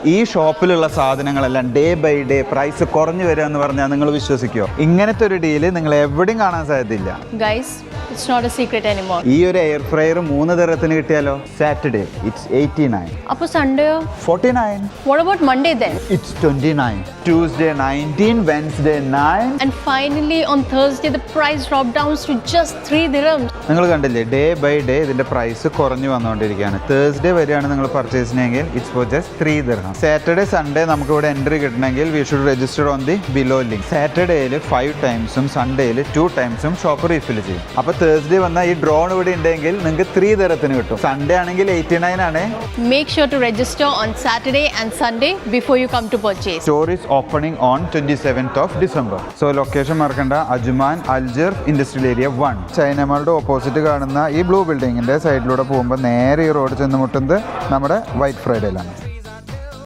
ഈ ഷോപ്പിലുള്ള സാധനങ്ങളെല്ലാം day by day price കുറഞ്ഞു വരിക എന്ന് പറഞ്ഞാൽ നിങ്ങൾ വിശ്വസിക്കുമോ? ഇങ്ങനത്തെ ഒരു ഡീല് നിങ്ങൾ എവിടെയും കാണാൻ സാധ്യതയില്ല. Guys, it's not a secret anymore. ഈ ഒരു എയർ ഫ്രയർ 3 ദിറത്തിന് കിട്ടിയാലോ? Saturday it's 89. Appo Sunday? 49. What about Monday then? It's 29. Tuesday 19, Wednesday 9. And finally on Thursday the price dropped down to just 3 dirhams. നിങ്ങൾ കണ്ടില്ലേ, ഡേ ബൈ ഡേ ഇതിന്റെ price കുറഞ്ഞു വന്നുകൊണ്ടിരിക്കുകയാണ്. Thursday വരെയാണ് നിങ്ങൾ പർച്ചേസിനെങ്കിൽ it's for just 3 dirham. Saturday Sunday നമുക്ക് ഇവിടെ എൻട്രി കിട്ടണമെങ്കിൽ we should register on the below link. സാറ്റർഡേയിൽ 5 ടൈംസും സൺഡേയിൽ 2 ടൈംസും ഷോപ്പ് റീഫിൽ ചെയ്യും. അപ്പോൾ തേഴ്സ്ഡേ വന്നാൽ ഈ ഡ്രോൺ ഇവിടെ ഉണ്ടെങ്കിൽ നിങ്ങൾക്ക് 3 ദിർഹത്തിന് കിട്ടും. സൺഡേ ആണെങ്കിൽ 89 ആണ്. Make sure to register on Saturday and Sunday before you come to purchase. Store is opening on 27th of December. So location മറക്കണ്ട, അജ്മാൻ അൽജർ ഇൻഡസ്ട്രിയൽ ഏരിയ 1. ചൈനമാളുടെ ഓപ്പോസിറ്റ് കാണുന്ന ഈ ബ്ലൂ ബിൽഡിങ്ങിന്റെ സൈഡിലൂടെ പോകുമ്പോൾ നേരെ ഈ റോഡ് ചെന്ന് മുട്ടുന്നത് നമ്മുടെ വൈറ്റ് ഫ്രൈഡേയിലാണ്.